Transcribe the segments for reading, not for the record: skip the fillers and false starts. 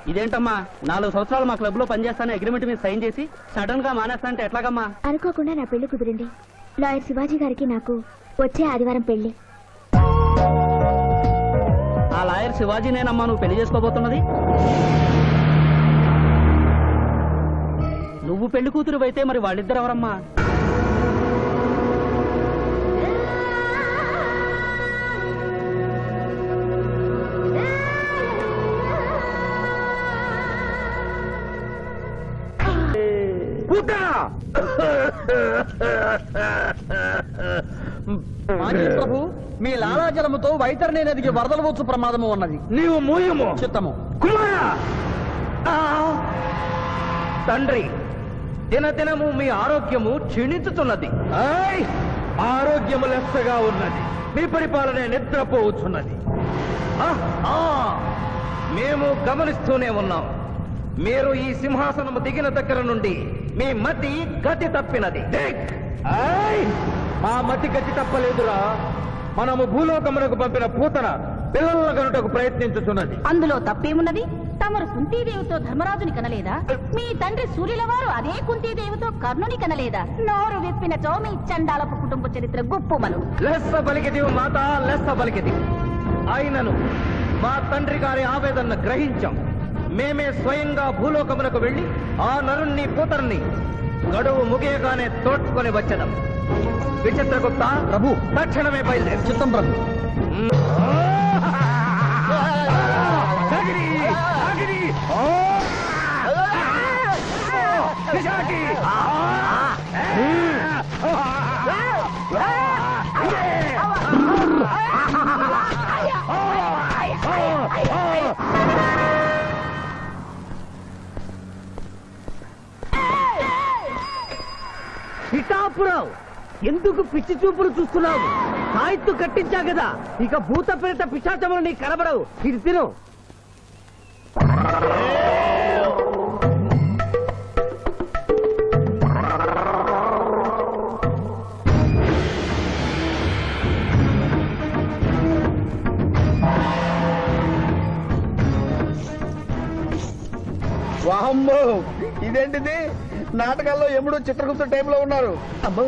ఇదేంటమ్మా 4 సంవత్సరాలు మా క్లబ్ లో పనిచేస్తాను అగ్రిమెంట్ మీద సైన్ చేసి సడన్ గా మానేస్తానంటే ఎట్లాగమ్మా? అనుకోకుండా నా పెళ్లి కుదిరింది. లాయర్ శివాజీ గారికి నాకు వచ్చే ఆదివారం పెళ్లి. ఆ లాయర్ శివాజీనేనమ్మా నువ్వు పెళ్లి చేసుకోబోతున్నది? నువ్వు పెళ్లి కూతురు అయితే మరి వాళ్ళిద్దరు ఎవరమ్మా? ప్రభు, మీ లాలాజలముతో వైతరణి నదికి వరదలు వచ్చు ప్రమాదము ఉన్నది. నీవు మూయము చిత్తము. తండ్రి, దినదినము మీ ఆరోగ్యము క్షీణించుతున్నది. ఆరోగ్యము లెస్సగా ఉన్నది. మీ పరిపాలన నిద్రపోవచ్చున్నది. మేము గమనిస్తూనే ఉన్నాం. మీరు ఈ సింహాసనము దిగిన దగ్గర నుండి మీ మతి గతి తప్పినది. మా మతి గతి తప్పలేదురా. మనము భూలోకమునకు పంపిన పూతన పిల్లల గనుటకు ప్రయత్నించుతున్నది. అందులో తప్పేమున్నది? తమరు కుంతీదేవితో ధర్మరాజుని కనలేదా? మీ తండ్రి సూర్యుల వారు అదే కుంతీదేవితో కర్ణుని కనలేదా? నోరు విప్పినచో మీ చండాలపు కుటుంబ చరిత్ర గుప్పుమను. లెస్స పలికిది మాత, లెస్స పలికిది. అయినను మా తండ్రి గారి ఆవేదన గ్రహించాం. మేమే స్వయంగా భూలోకమునకు వెళ్లి ఆ నరుణ్ణి పూతర్ని గడువు ముగియగానే తోడ్కొని వచ్చేదాం. విచిత్రగుప్త ప్రభు, తక్షణమే బయలుదేరు. చిత్తం ప్రభు. పిఠాపురం, ఎందుకు పిచ్చి చూపులు చూస్తున్నావు? సాయిత్తు కట్టించా కదా, ఇక భూత ప్రేత పిశాచములు నీకు కనబడవు. ఇది తిను. వాహమ్మో, ఇదేంటిది? నాటకాల్లో ఎముడు చిత్రగుప్త టైంలో ఉన్నారు. అమ్మో,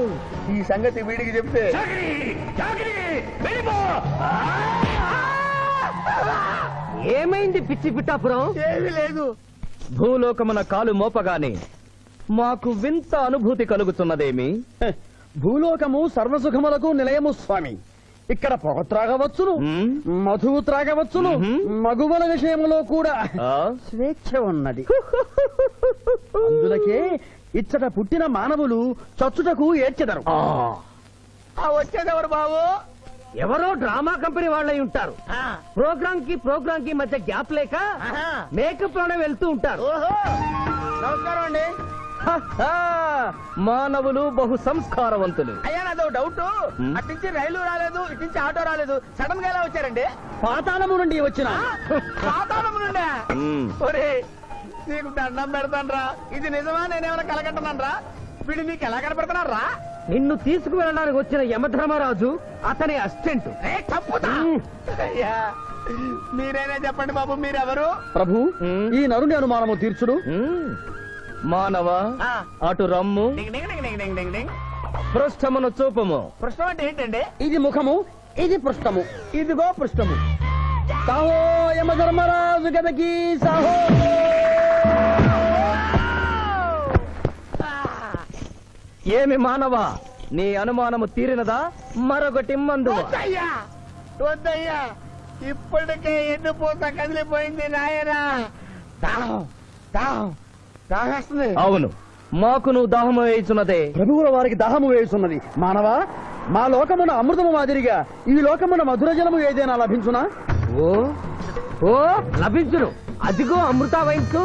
ఈ సంగతి వీడికి చెప్తే ఏమైంది పిచ్చి పిఠాపురం? ఏమీ లేదు. భూలోకమున కాలు మోపగానే మాకు వింత అనుభూతి కలుగుతున్నదేమి? భూలోకము సర్వసుఖములకు నిలయము స్వామి. ఇక్కడ పొగ త్రాగవచ్చును, మధువు త్రాగవచ్చును, మగువల విషయంలో కూడా స్వేచ్ఛ ఉన్నది. అందులకే ఇచ్చట పుట్టిన మానవులు చచ్చుటకు ఏడ్చెదరు. వచ్చేదెవరు బాబు? ఎవరో డ్రామా కంపెనీ వాళ్ళై ఉంటారు. ప్రోగ్రామ్ కి మధ్య గ్యాప్ లేక మేకప్ లోనే వెళ్తూ ఉంటారు. నమస్కారం అండి. మానవులు బహు సంస్కారవంతులు. అయ్యా, నాదో డౌట్. అట్నుంచి రైలు రాలేదు, ఇట్నుంచి ఆటో రాలేదు, సడన్ గా ఎలా వచ్చారండి? పాతాళము నుండి వచ్చిన. పాతాళము నుండి? ఒరే, నీకు దండం పెడతానరా. ఇది నిజమా? నేనేమైనా కలగంటున్నానరా? వీడు నీకు ఎలా కనపడుతున్నారా? నిన్ను తీసుకువెళ్ళడానికి వచ్చిన యమధర్మరాజు అతని అసిస్టెంట్. అయ్యా, మీరైనా చెప్పండి బాబు, మీరెవరు? ప్రభు, ఈ నరుని అనుమానము తీర్చుడు. మానవ, అటు రమ్ము, పృష్ఠమును చూపము. పృష్ఠం అంటే ఏంటండి? ఇది ముఖము, ఇది పృష్ఠము, ఇదిగో పృష్ఠము. సాహో యమధర్మరాజు గదకి సాహో. ఏమి మానవ, నీ అనుమానము తీరినదా? మరొకటి మందు. వద్దయ్యా, ఇప్పటికే ఎండిపోత కదిలిపోయింది నాయనా. దాహేస్తుంది. అవును, మాకు నువ్వు దాహము వేయుచున్నదే. ప్రభువుల వారికి దాహము వేయుచున్నది. మానవా, మా లోకమున అమృతము మాదిరిగా ఈ లోకమున మధుర జలము ఏదైనా లభించునా? ఓ ఓ లభించును. అదిగో అమృత వయస్సు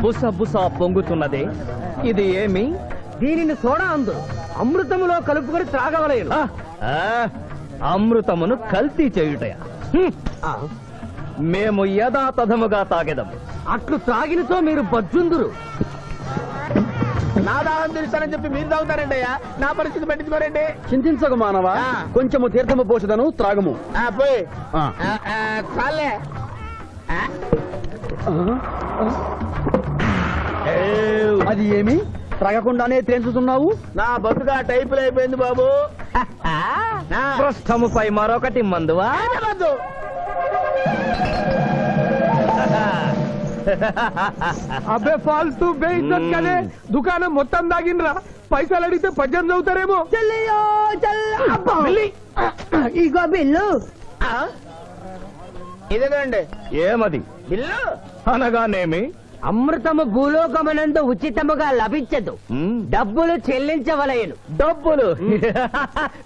బుస బుస పొంగుతున్నదే. ఇది ఏమి? దీనిని సోడా అందు. అమృతములో కలుపుకొని త్రాగవలేను. అమృతమును కల్తీ చేయుటయా? మేము యథాతథముగా తాగెదము. అట్లు త్రాగినతో మీరు బజ్జుందురు. నా దాహం తీరుస్తానని చెప్పి మీరు తాగుతారండి అయ్యా, నా పరిస్థితి పట్టించుకోరండి. చింతించకు మానవా, ఆ. కొంచెము తీర్థము పోషదను త్రాగము. పోయి ఆ. చాలే. అది ఏమి త్రాగకుండానే తేల్చుతున్నావు? నా బతుగా టైపులు అయిపోయింది బాబు. పృష్ఠముపై మరొకటి మందువా? వద్దు. అబ్బే ఫాల్తూ బేయిజ్జత్ కదే, దుకాణం మొత్తం దాగినరా, పైసలు అడిగితే పద్యం చదువుతారేమో. ఇగో బిల్లు. ఇదేనండి ఏమది బిల్లు. అనగానేమి? అమృతము భూలోకమునందు ఉచితముగా లభించదు, డబ్బులు చెల్లించవలయను. డబ్బులు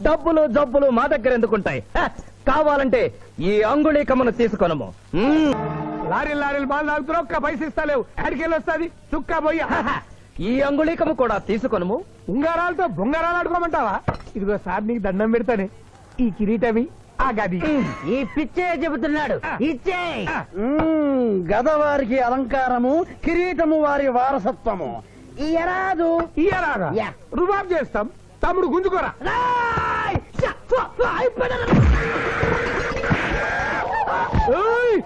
డబ్బులు జబ్బులు మా దగ్గర ఎందుకుంటాయి? కావాలంటే ఈ అంగుళీకమును తీసుకొనము. లారీలు లారీలు బాగా తాగుతున్నావు, ఒక్క పైసలు ఇస్తలేవు, ఆడికెళ్ళి వస్తుంది చుక్క బొయ్య. ఈ అంగుళీకము కూడా తీసుకొనము. ఉంగరాలతో బొంగరాలు ఆడుకోమంటావా? ఇదిగో సార్ నీకు దండం పెడతానే, ఈ కిరీటమి ఆ గది. ఈ పిచ్చే చెబుతున్నాడు, ఇచ్చే. గద వారికి అలంకారము, కిరీటము వారి వారసత్వము. ఇయరాదు. ఇయ్యరారా? యా. రుబాబ్ చేస్తాం, తమ్ముడు గుంజుకోరా. ఏయ్!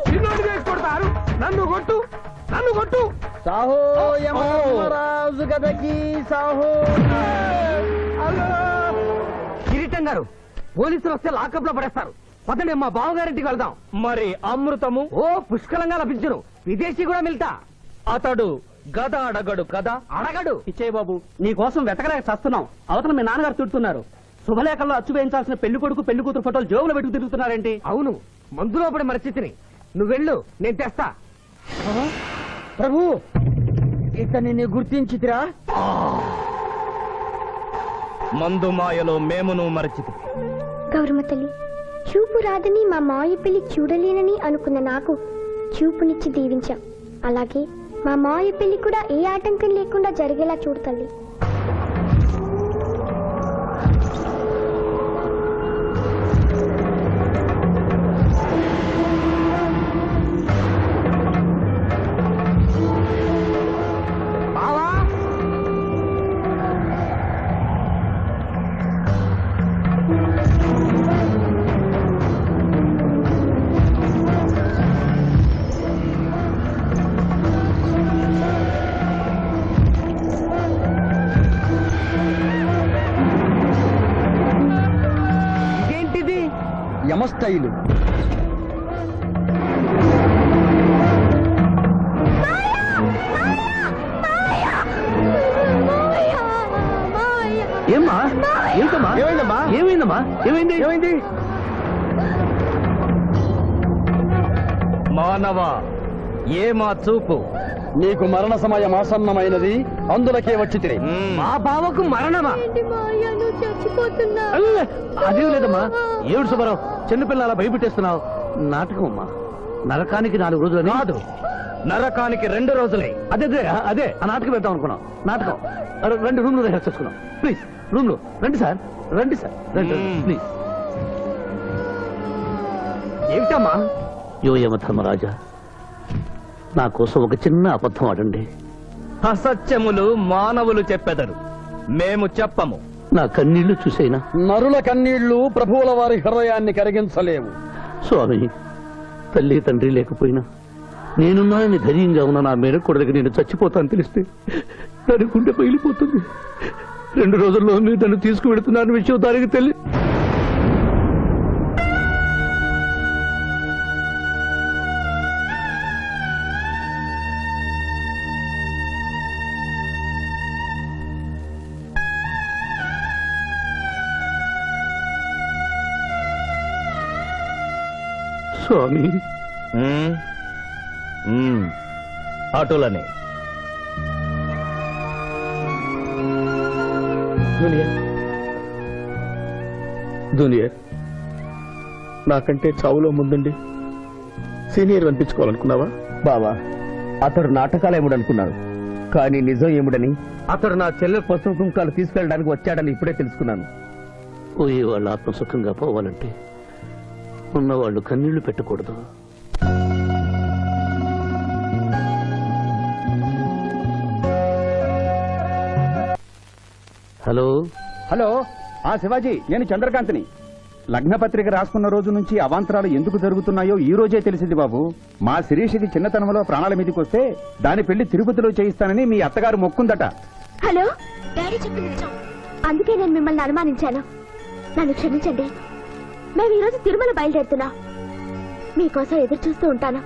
చిన్నోడు చేసి కొడతారు, నన్ను కొట్టు, నన్ను కొట్టు. సాహో యమరాజు గదకి సాహో. కిరీటం గారు, పోలీసులు వస్తే లాకప్ లో పడేస్తారు. పదండి, మా బావగారింటికి వెళ్దాం. మరి అమృతము? ఓ పుష్కలంగా లభించును, విదేశీ కూడా మిల్తా. అతడు గద అడగడు కదా? అడగడు. ఇచ్చే బాబు, నీ కోసం వెతకలేక చస్తున్నాం. అవతల మీ నాన్నగారు తిడుతున్నారు. శుభలేఖల్లో అచ్చు వేయించాల్సిన పెళ్లి కొడుకు పెళ్లి కూతురు ఫోటోలు జోబులో పెట్టుకు తిరుగుతున్నారేంటి? అవును, మందులో పడి మరచితిని. నువ్వెళ్ళు, నేను తెస్తా. ప్రభు, ఇతన్ని నీ గుర్తించితిరా? మందు మాయలో మేమును మరచితి. గౌరమ్మ తల్లి, చూపు రాదని మా మాయ పెళ్లి చూడలేనని అనుకున్న నాకు చూపునిచ్చి దీవించాం. అలాగే మా మాయ పెళ్లి కూడా ఏ ఆటంకం లేకుండా జరిగేలా చూడు తల్లి. బావా, ఇదేంటిది? యమస్థైలు. ఏమ్మా? ఏంటమ్మా? ఏమైందమ్మా? ఏమైందమ్మా? ఏమైంది? ఏమైంది? మానవ, ఏ మా చూపు? నీకు మరణ సమయం ఆసన్నమైనది, అందులకే వచ్చి తిని. మా బావకు మరణమా? చచ్చిపోతున్నా. అదే లేదమ్మా. ఏడు సుబ్బారావు, చిన్నపిల్లల భయపెట్టేస్తున్నావు. నాటకం అమ్మా. నరకానికి 4 రోజులని కాదు, నరకానికి 2 రోజులే. అదే అదే ఆ నాటకం వేద్దాం అనుకున్నాం. నాటకం 2 రూమ్లు రిహార్స్ చేసుకున్నాం. ప్లీజ్ రూమ్ లో రండి సార్, రండి సార్, రండి ప్లీజ్. ఏమిటమ్మా? యోయమ ధర్మరాజా, నా కోసం ఒక చిన్న అబద్ధం ఆడండి. అసత్యములు మానవులు చెప్పెదరు, మేము చెప్పము. నా కన్నీళ్లు చూసైనా. నరుల కన్నీళ్లు ప్రభువుల వారి హృదయాన్ని కరిగించలేవు. స్వామి, తల్లి తండ్రి లేకపోయినా నేనున్నానని ధైర్యంగా ఉన్న నా మేనకోడలికి నేను చచ్చిపోతాను తెలిస్తే దాని గుండె పగిలిపోతుంది. 2 రోజుల్లో మీరు నన్ను తీసుకువెడుతున్నారని విషయం దానికి తెలియదు. స్వామి, అటులనే దునియా నాకంటే చావులో ముందుండి సీనియర్ అనిపించుకోవాలనుకున్నావా? బావా, అతడు నాటకాలు ఏముడనుకున్నాడు, కానీ నిజం ఏముడని, అతడు నా చెల్లె పసుపు కుంకాలు తీసుకెళ్ళడానికి వచ్చాడని ఇప్పుడే తెలుసుకున్నాను. పోయే వాళ్ళ ఆత్మసుఖంగా పోవాలంటే ఉన్నవాళ్ళు కన్నీళ్లు పెట్టకూడదు. హలో హలో శివాజీ, నేను చంద్రకాంత్ని. లగ్నపత్రిక రాసుకున్న రోజు నుంచి అవాంతరాలు ఎందుకు జరుగుతున్నాయో ఈ రోజే తెలిసింది బాబు. మా శిరీషకి చిన్నతనంలో ప్రాణాల మీదకి వస్తే దాని పెళ్లి తిరుపతిలో చేయిస్తానని మీ అత్తగారు మొక్కుందట. హలో, డాడీ చెప్పింది నిజం. అందుకే నేను మిమ్మల్ని అనుమానించాను. నన్ను క్షమించండి. మేము ఈరోజు తిరుమల బయలుదేరుతున్నాం. మీకోసం ఎదురు చూస్తూ ఉంటాను.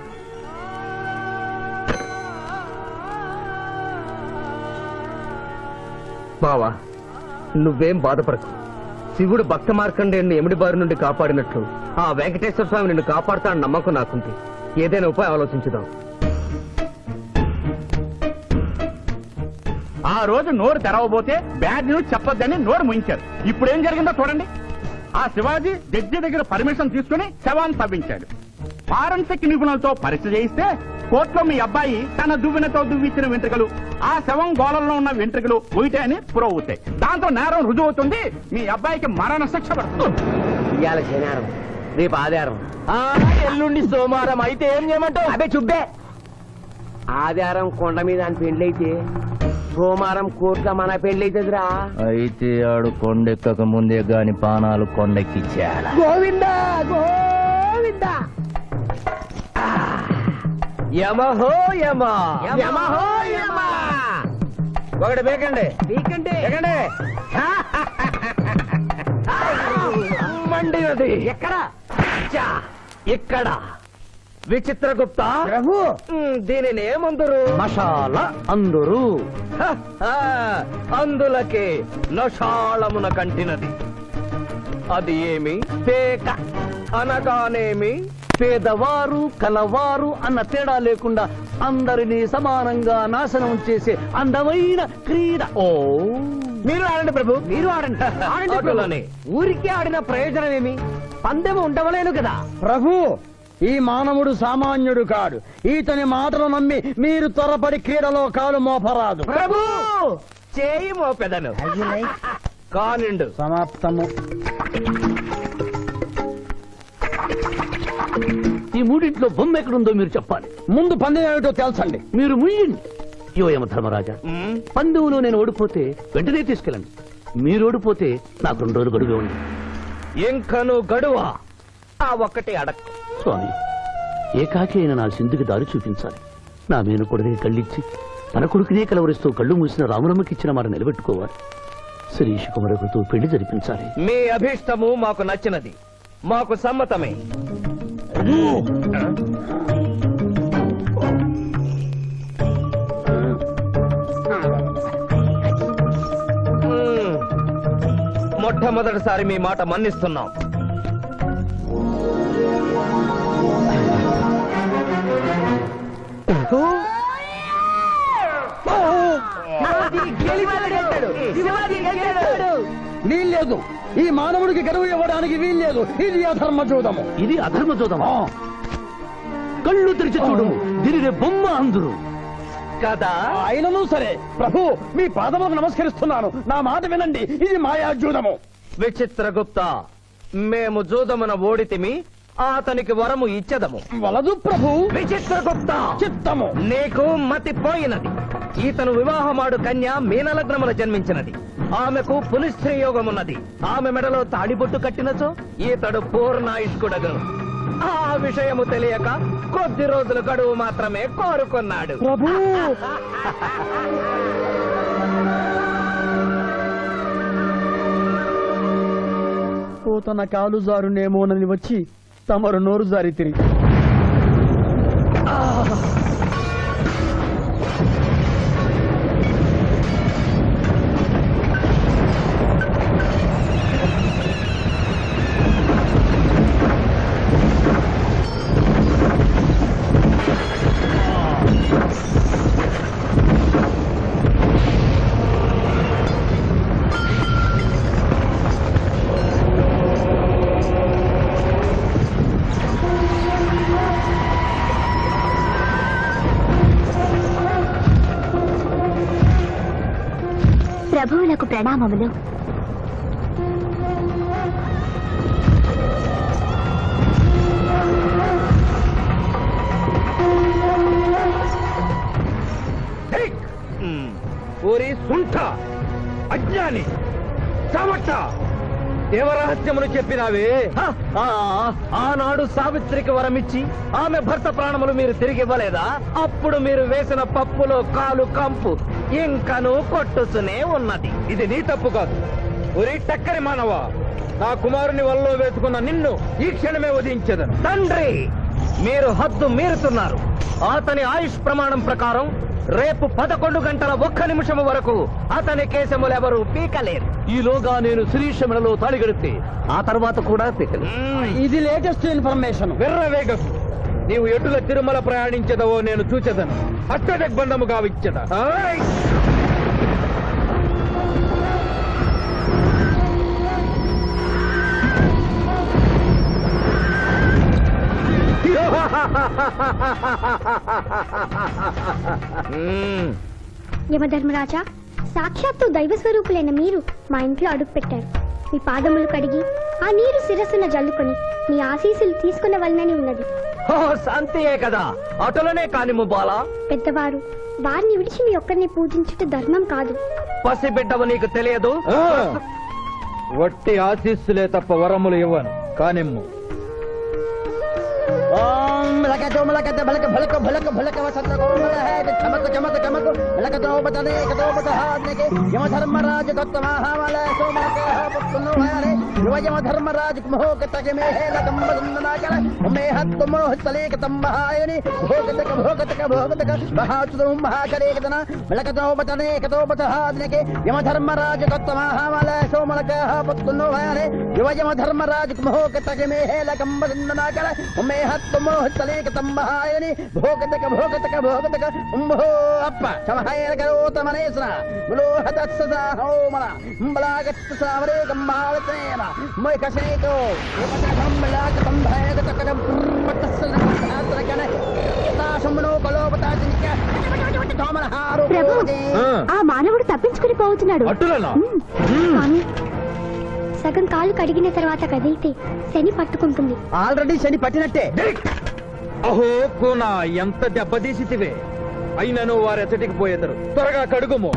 బావా, నువ్వేం బాధపడకు. శివుడు భక్త మార్కండేయుని ఎమిడి బారి నుండి కాపాడినట్లు ఆ వెంకటేశ్వర స్వామి నిన్ను కాపాడుతాడని నమ్మకం నాకుంది. ఏదైనా ఉపాయం ఆలోచించుదాం. ఆ రోజు నోరు తెరవబోతే బ్యాడ్ న్యూస్ చెప్పొద్దని నోరు ముయించారు. ఇప్పుడు ఏం జరిగిందో చూడండి. ఆ శివాజీ జడ్జి దగ్గర పర్మిషన్ తీసుకుని శవాన్ని తవ్వించాడు. ఫారెన్సిక్ నిపుణులతో పరీక్ష చేయిస్తే కోర్టులో మీ అబ్బాయి తన దువ్వెనతో దువ్విచ్చిన వెంట్రుకలు ఆ శవం గోళంలో ఉన్న వెంట్రుకలు ఒకటే అని ప్రూవ్ అవుతాయి. దాంతో నేరం రుజువు అవుతుంది. మీ అబ్బాయికి మరణ శిక్ష పడుతుంది. ఇవాళ శనివారం, రేపు ఆదివారం, ఎల్లుండి సోమవారం అయితే ఏం చేయమంటావు? అదే చుబ్బే. ఆదివారం కొండ మీద అని పెళ్ళైతే సోమవారం కోర్టులో మన పెళ్ళైతుందిరా. అయితే ఆడు కొండెక్కక ముందే గాని పానాలు కొండెక్కిచ్చేయాల. గోవిందా గోవిందా. యమహో యమ, యమహో యమ. ఒకటి బేకండి నీకంటే బేకండి. మండినది ఎక్కడ ఇక్కడ. విచిత్రగుప్త ప్రభు, దీనిని ఏమందురు? మసాలా అందరూ అందులకే నషాళమున కంటినది. అది ఏమి? పేక. అనగానేమి? పేదవారు కలవారు అన్న తేడా లేకుండా అందరినీ సమానంగా నాశనం చేసే అందమైన క్రీడ. ఓ, మీరు ఆడండి ప్రభు. మీరు ఆడండి. ఆడండి ప్రభు. అటులనే. ఊరికే ఆడిన ప్రయోజనం ఏమి? పందెము ఉండవలేను కదా. ప్రభు, ఈ మానవుడు సామాన్యుడు కాడు. ఈతని మాటలు నమ్మి మీరు త్వరపడి క్రీడలో కాలు మోపరాదు. ప్రభు చేయి మోపెదను. కానిండు. సమాప్తము. ఈ మూడింట్లో బొమ్మ ఎక్కడుందో మీరు చెప్పాలి. ముందు పందెం ఏమిటో తెలుసండి. మీరు ముయ్యండి. యోయమ ధర్మరాజా, పందెంలో నేను ఓడిపోతే వెంటనే తీసుకెళ్ళండి. మీరు ఓడిపోతే నాకు 2 రోజులు గడువే ఉంది. ఇంకను గడువా? ఆ ఒక్కటి అడక్. స్వామి, ఏకాకి అయిన నా సింధుకి దారి చూపించాలి. నా మేను కొడుకుని కళ్ళిచ్చి తన కొడుకునే కలవరిస్తూ కళ్ళు మూసిన రాములమ్మకి ఇచ్చిన మాట నిలబెట్టుకోవాలి. శిరీష్ కుమారుడితో పెళ్లి జరిపించాలి. మీ అభీష్టము మాకు నచ్చినది. మాకు సమ్మతమే. మొట్టమొదటిసారి మీ మాట మన్నిస్తున్నాం. వీల్లేదు. ఈ మానవుడికి గడువు ఇవ్వడానికి వీల్లేదు. ఇది అధర్మ జూదము. ఇది అధర్మ జోదమా? కళ్ళు తెరిచి చూడము, దీనిని బొమ్మ అందురు కదా. అయినను సరే ప్రభు, మీ పాదములకు నమస్కరిస్తున్నాను. నా మాట వినండి. ఇది మాయా జూదము. విచిత్రగుప్త, మేము జూదమున ఓడితిమి. అతనికి వరము ఇచ్చదము. వలదు ప్రభు. విచిత్రగుప్త, చిత్తము. నీకు మతి పోయినది. ఈతను వివాహమాడు కన్య మీనలగ్నమున జన్మించినది. ఆమెకు పునిస్త్రీ యోగమున్నది. ఆమె మెడలో తాడిబొట్టు కట్టినచో ఈతడు పూర్ణాయుష్కుడగను. ఆ విషయము తెలియక కొద్ది రోజుల గడువు మాత్రమే కోరుకున్నాడు. ప్రభు, ఓ తన కాలు జారునేమోనని వచ్చి తమరు నోరు జారి తిరిగి ప్రభువులకు ప్రణామములు. ఊరి సుంఠ, అజ్ఞాని, చావచ్చ దేవరహస్యమును చెప్పినావే ఆనాడు సావిత్రికి వరమిచ్చి ఆమె భర్త ప్రాణములు మీరు తిరిగి ఇవ్వలేదా? అప్పుడు మీరు వేసిన పప్పులో కాలు కంపు ఇంకను కొట్టుసునే ఉన్నది. ఇది నీ తప్పు కాదు. ఒరి టక్కరి మానవా, నా కుమారుని వల్ల వేసుకున్న నిన్ను ఈ క్షణమే వధించదను. తండ్రి, మీరు హద్దు మీరుతున్నారు. అతని ఆయుష్ ప్రమాణం ప్రకారం రేపు 11 గంటల 1 నిమిషం వరకు అతని కేశములెవరూ పీకలేరు. ఈలోగా నేను శ్రీశమలలో తాళిగడితే ఆ తర్వాత కూడా పీకలేరు. ఇది లేటెస్ట్ ఇన్ఫర్మేషన్. వెర్రవేగకు. నీవు ఎటుల తిరుమల ప్రయాణించదవో నేను చూచెదను. అష్టదిగ్బంధము గావించద. యమధర్మరాజా, సాక్షాత్తు దైవ స్వరూపులైన మీరు మా ఇంట్లో అడుగు పెట్టారు. మీ పాదములు కడిగి ఆ నీరు శిరస్సున జల్లుకొని మీ ఆశీస్సులు తీసుకున్న వలనని ఉన్నది. శాంతియే కదా, అటులనే కానిము బాలా. పెద్దవారు, వారిని విడిచి మీ ఒక్కరిని పూజించుట ధర్మం కాదు. పసిబిడ్డవు నీకు తెలియదు. వట్టి ఆశీస్సులే తప్ప వరములు ఇవ్వను. కానిమ్ము. మలకతో భలక భలక భలక భలక వసంత గోమల హే చమక చమక చమక మలకతో బతనే కతో బతహాద్నకే యమధర్మరాజ దత్తమహావల సోమలక పుత్తును హరే యమధర్మరాజ మోహకతక మే హే లకంబదునాకల మే హత్తు మోహతలేక తంబహాయని భోగతక మహాచుదు మహాకరేకతన మలకతో బతనే కతో బతహాద్నకే యమధర్మరాజ దత్తమహావల సోమలక పుత్తును హరే యమధర్మరాజ మోహకతక మే హే లకంబదునాకల మే హత్తు మోహతలేక తంబహాయని భోగతక ఉంభో అప్ప సమహాయన కరోతమనేశ్వర ములోహతత్సదా హోమల అంబలాగత్త సావరే గంబావతేన మొయకసేతో ఉపతకంబలాక సంభయగతకరం పట్టస్సలకన తాశమునో కలోపతాజినిక తోమలహారు. ప్రభు, ఆ మానవుడు తప్పించుకుని పోతున్నాడు. అటులనా? కానీ సగం కాలు కడిగిన తర్వాత కదిలితే శని పట్టుకుంటుంది. ఆల్రెడీ శని పట్టినట్టే. అహో కూనా, ఎంత దెబ్బతీసితివే. అయినను వారెచ్చటికి పోయేదరు. త్వరగా కడుగుము.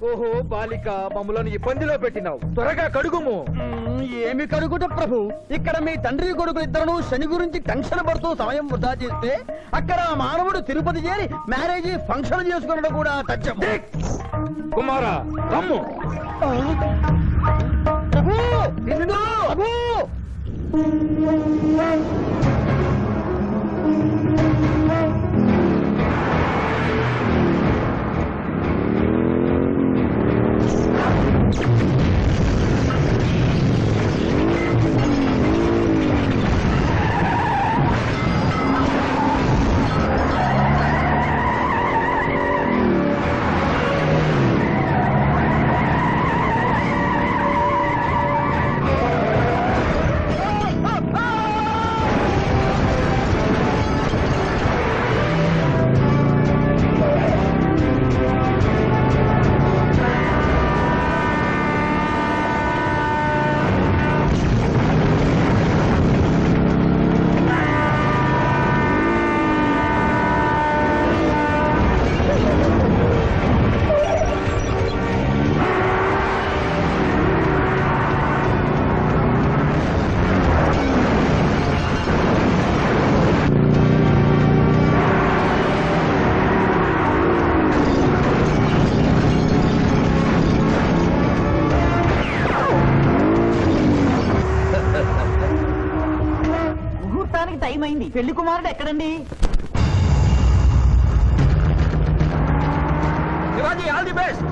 ఓహో బాలిక, మమ్మలను ఇబ్బందిలో పెట్టినావు. త్వరగా కడుగుము. ఏమి కడుగుట ప్రభు, ఇక్కడ మీ తండ్రి కొడుకు ఇద్దరు శని గురించి టెన్షన్ పడుతూ సమయం వృధా చేస్తే అక్కడ మానవుడు తిరుపతి చేరి మ్యారేజ్ ఫంక్షన్ చేసుకున్నాడు కూడా తథ్యం. కుమారా, రమ్ము. ప్రభు, ఇదిగో. ప్రభు, టైం అయింది. పెళ్లి కుమారుడు ఎక్కడండి? Shivaji, all the best.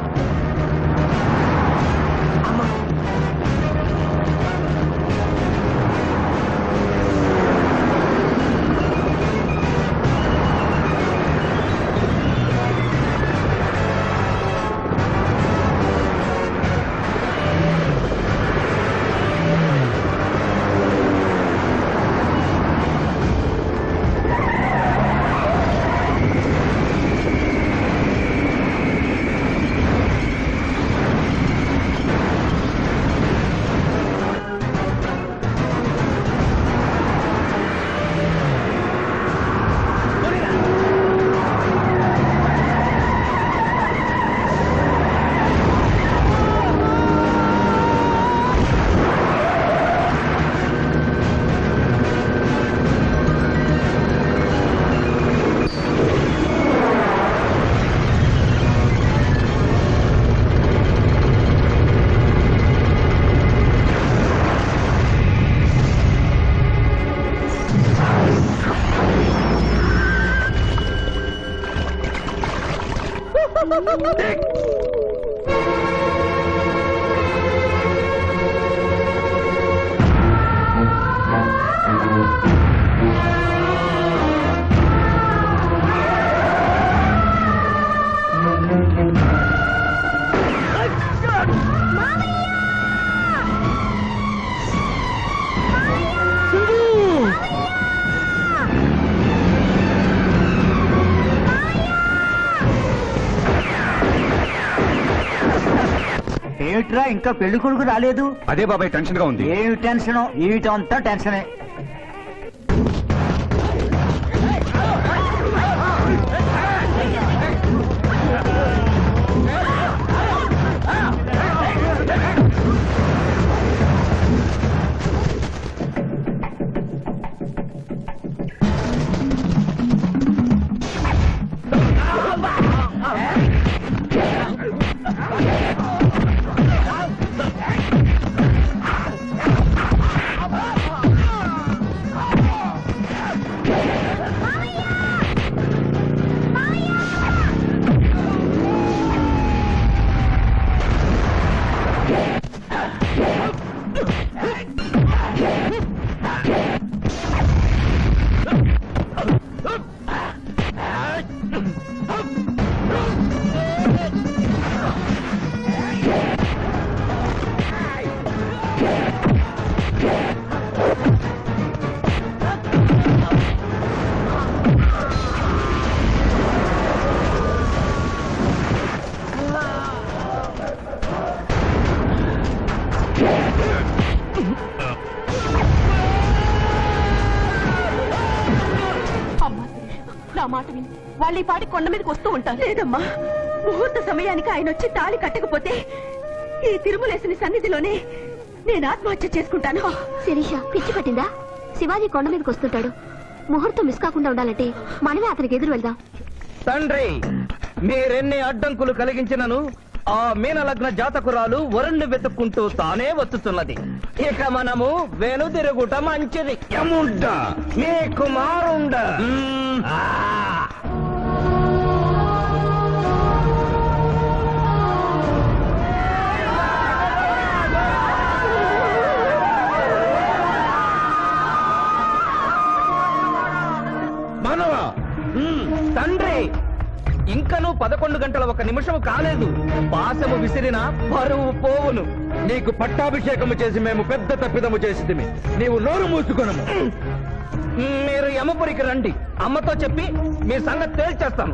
ఏమిట్రా ఇంకా పెళ్లి కొడుకు రాలేదు? అదే బాబాయ్ టెన్షన్ గా ఉంది. ఏమి టెన్షన్? ఏమిటంతా టెన్షనే. నా మాట విని వాళ్ళు ఈ పాటి కొండ మీదకి వస్తూ ఉంటారు. లేదమ్మా, ముహూర్త సమయానికి ఆయన వచ్చి తాళి కట్టకపోతే ఈ తిరుమలేసిన సన్నిధిలోనే నేను ఆత్మహత్య చేసుకుంటాను. శిరీష పిచ్చి పట్టిందా? శివాజీ కొండ మీదకి వస్తుంటాడు. ముహూర్తం మిస్ కాకుండా ఉండాలంటే మనమే అతనికి ఎదురు వెళ్దాం. తండ్రి, మీరెన్ని అడ్డంకులు కలిగించినను ఆ మీనలగ్న జాతకురాలు వరుణ్ణి వెతుక్కుంటూ తానే వచ్చుతున్నది. ఇక మనము వెనుదిరుగుట మంచిది. యముండ మీ కుమారుండ. మనవా తండ్రి, ఇంకనూ 11 గంటల 1 నిమిషం కాలేదు. పాశము విసిరిన పరువు పోవును. నీకు పట్టాభిషేకము చేసి మేము పెద్ద తప్పిదము చేసిదిమి. నీవు నోరు మూసుకొనము. మీరు యమపురికి రండి. అమ్మతో చెప్పి మీ సంగతి తేల్చేస్తాం.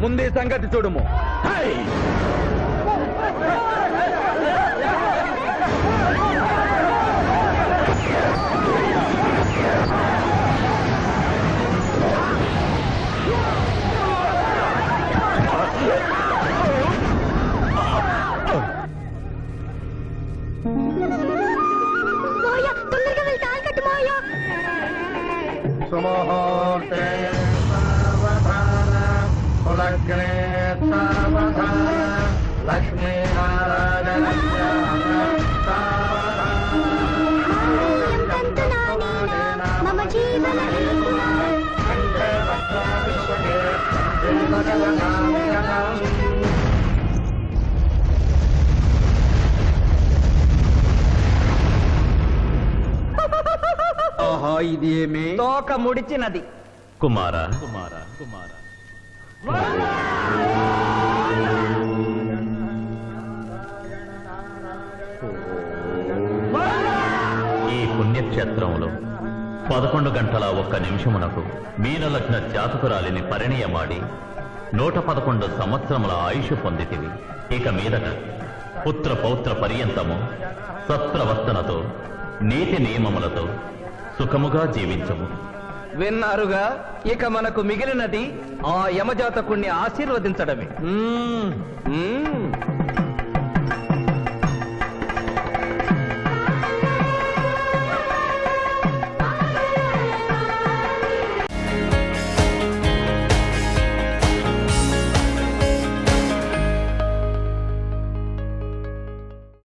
ముందే సంగతి చూడుము. హై! మాయా, తొందరగా వెళ్ళి తాళి కట్టు మాయా. సుముహూర్తే సావధాన కులగ్నే సావధాన లక్ష్మీనారాయణ మమ జీవన ఆహా ఇది ఏమి తోక ముడిచినది. కుమార ఈ పుణ్యక్షేత్రంలో 11 గంటల 1 నిమిషమునకు మీనలగ్న జాతకురాలిని పరిణయమాడి 111 సంవత్సరముల ఆయుష్ పొందితివి. ఇక మీదట పుత్ర పౌత్ర పర్యంతము సత్ప్రవర్తనతో నీతి నియమములతో సుఖముగా జీవించము. విన్నారుగా, ఇక మనకు మిగిలినది ఆ యమజాతకుణ్ణి ఆశీర్వదించడమే.